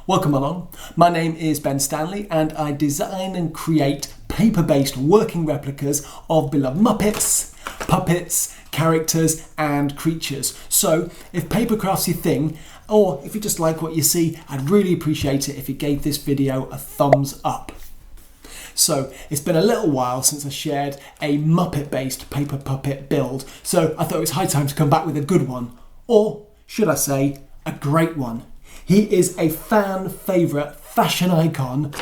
Welcome along. My name is Ben Stanley and I design and create paper-based working replicas of beloved Muppets, puppets, characters and creatures. So if papercraft's your thing, or if you just like what you see, I'd really appreciate it if you gave this video a thumbs up. So it's been a little while since I shared a Muppet-based paper puppet build, so I thought it was high time to come back with a good one, or should I say, a great one. He is a fan favourite fashion icon.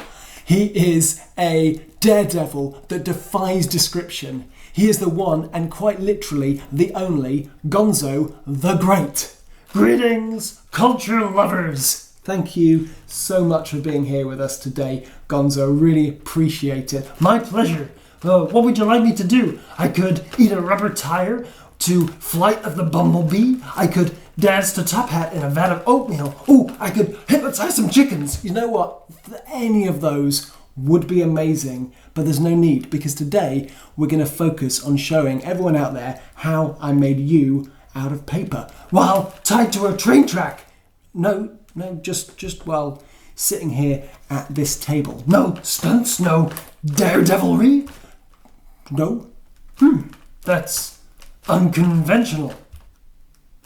He is a daredevil that defies description. He is the one, and quite literally the only, Gonzo the Great. Greetings, culture lovers! Thank you so much for being here with us today, Gonzo. Really appreciate it. My pleasure. What would you like me to do? I could eat a rubber tire to Flight of the Bumblebee. I could dance to Top Hat in a vat of oatmeal. Ooh, I could hypnotize some chickens. You know what? Any of those would be amazing, but there's no need, because today we're going to focus on showing everyone out there how I made you out of paper. While tied to a train track. No, just while sitting here at this table. No stunts, no daredevilry. No. That's unconventional.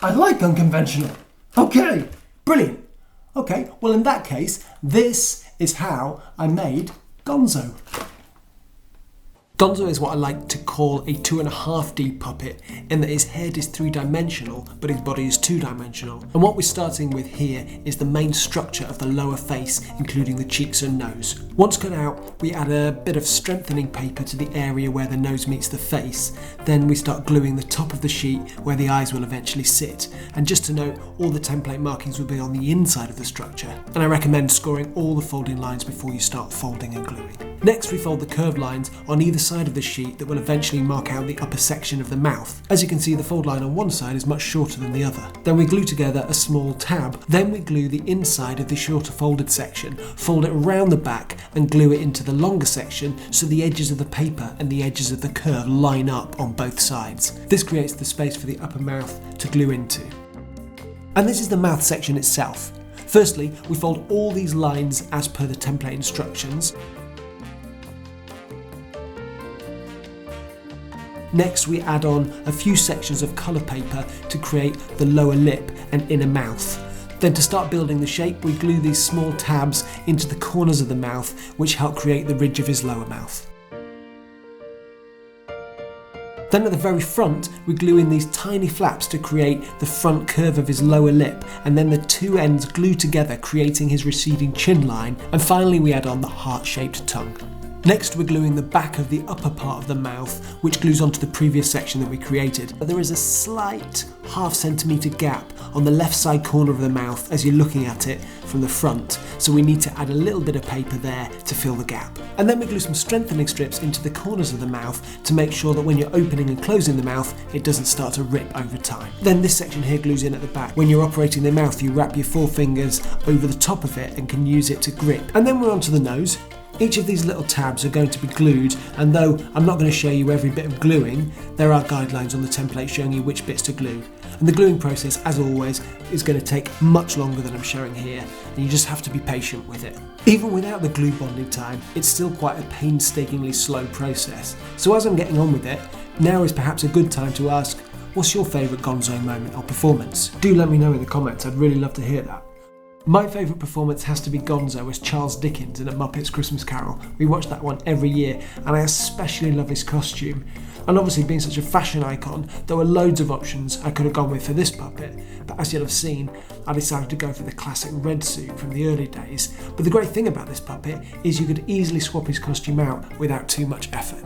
I like unconventional. Okay. Brilliant. Okay, well in that case, this is how I made Gonzo. Gonzo is what I like to call a 2.5D puppet, in that his head is 3-dimensional, but his body is 2-dimensional. And what we're starting with here is the main structure of the lower face, including the cheeks and nose. Once cut out, we add a bit of strengthening paper to the area where the nose meets the face. Then we start gluing the top of the sheet where the eyes will eventually sit. And just to note, all the template markings will be on the inside of the structure. And I recommend scoring all the folding lines before you start folding and gluing. Next, we fold the curved lines on either side of the sheet that will eventually mark out the upper section of the mouth. As you can see, the fold line on one side is much shorter than the other. Then we glue together a small tab. Then we glue the inside of the shorter folded section, fold it around the back and glue it into the longer section so the edges of the paper and the edges of the curve line up on both sides. This creates the space for the upper mouth to glue into. And this is the mouth section itself. Firstly, we fold all these lines as per the template instructions. Next, we add on a few sections of colour paper to create the lower lip and inner mouth. Then to start building the shape, we glue these small tabs into the corners of the mouth, which help create the ridge of his lower mouth. Then at the very front, we glue in these tiny flaps to create the front curve of his lower lip, and then the two ends glue together, creating his receding chin line. And finally, we add on the heart-shaped tongue. Next, we're gluing the back of the upper part of the mouth, which glues onto the previous section that we created. There is a slight half-centimetre gap on the left side corner of the mouth as you're looking at it from the front, so we need to add a little bit of paper there to fill the gap. And then we glue some strengthening strips into the corners of the mouth to make sure that when you're opening and closing the mouth, it doesn't start to rip over time. Then this section here glues in at the back. When you're operating the mouth, you wrap your forefingers over the top of it and can use it to grip. And then we're onto the nose. Each of these little tabs are going to be glued, and though I'm not going to show you every bit of gluing, there are guidelines on the template showing you which bits to glue. And the gluing process, as always, is going to take much longer than I'm showing here, and you just have to be patient with it. Even without the glue bonding time, it's still quite a painstakingly slow process. So as I'm getting on with it, now is perhaps a good time to ask, what's your favourite Gonzo moment or performance? Do let me know in the comments, I'd really love to hear that. My favourite performance has to be Gonzo as Charles Dickens in A Muppet's Christmas Carol. We watch that one every year, and I especially love his costume. And obviously, being such a fashion icon, there were loads of options I could have gone with for this puppet, but as you'll have seen, I decided to go for the classic red suit from the early days. But the great thing about this puppet is you could easily swap his costume out without too much effort.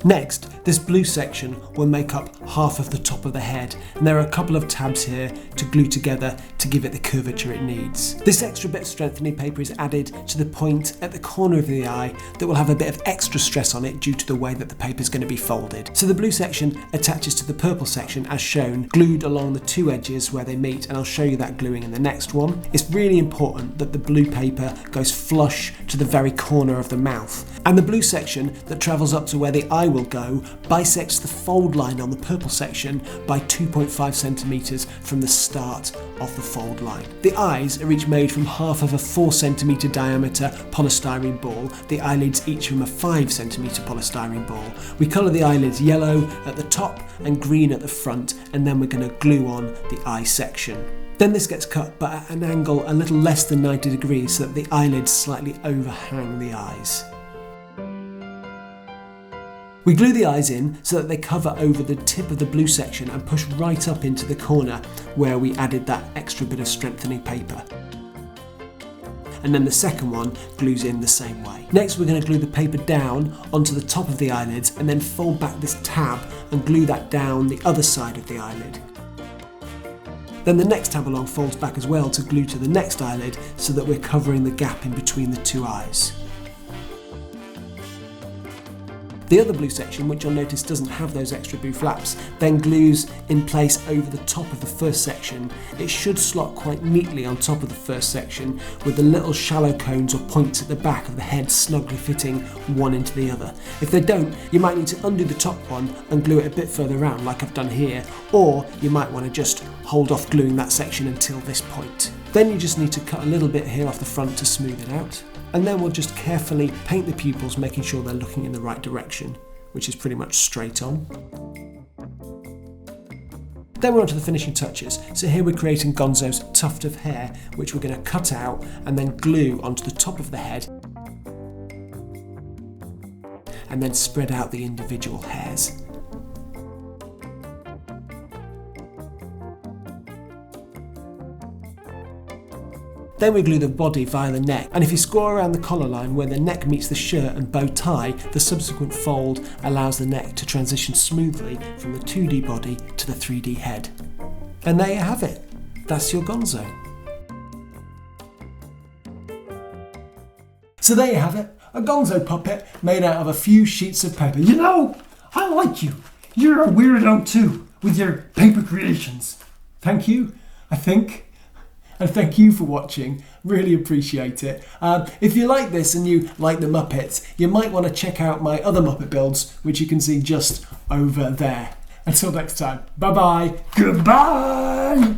Next, this blue section will make up half of the top of the head, and there are a couple of tabs here to glue together to give it the curvature it needs. This extra bit of strengthening paper is added to the point at the corner of the eye that will have a bit of extra stress on it due to the way that the paper is going to be folded. So the blue section attaches to the purple section as shown, glued along the two edges where they meet, and I'll show you that gluing in the next one. It's really important that the blue paper goes flush to the very corner of the mouth, and the blue section that travels up to where the eye will go bisects the fold line on the purple section by 2.5 centimetres from the start of the fold line. The eyes are each made from half of a 4cm diameter polystyrene ball, the eyelids each from a 5cm polystyrene ball. We colour the eyelids yellow at the top and green at the front, and then we're going to glue on the eye section. Then this gets cut, but at an angle a little less than 90 degrees so that the eyelids slightly overhang the eyes. We glue the eyes in so that they cover over the tip of the blue section and push right up into the corner where we added that extra bit of strengthening paper. And then the second one glues in the same way. Next we're going to glue the paper down onto the top of the eyelids and then fold back this tab and glue that down the other side of the eyelid. Then the next tab along folds back as well to glue to the next eyelid so that we're covering the gap in between the two eyes. The other blue section, which you'll notice doesn't have those extra blue flaps, then glues in place over the top of the first section. It should slot quite neatly on top of the first section, with the little shallow cones or points at the back of the head snugly fitting one into the other. If they don't, you might need to undo the top one and glue it a bit further around like I've done here, or you might want to just hold off gluing that section until this point. Then you just need to cut a little bit here off the front to smooth it out. And then we'll just carefully paint the pupils, making sure they're looking in the right direction, which is pretty much straight on. Then we're on to the finishing touches. So here we're creating Gonzo's tuft of hair, which we're going to cut out and then glue onto the top of the head, and then spread out the individual hairs. Then we glue the body via the neck, and if you score around the collar line where the neck meets the shirt and bow tie, the subsequent fold allows the neck to transition smoothly from the 2D body to the 3D head. And there you have it. That's your Gonzo. So there you have it, a Gonzo puppet made out of a few sheets of paper. You know, I like you. You're a weirdo too, with your paper creations. Thank you, I think. And thank you for watching, really appreciate it. If you like this and you like the Muppets, you might want to check out my other Muppet builds, which you can see just over there. Until next time, bye bye. Goodbye.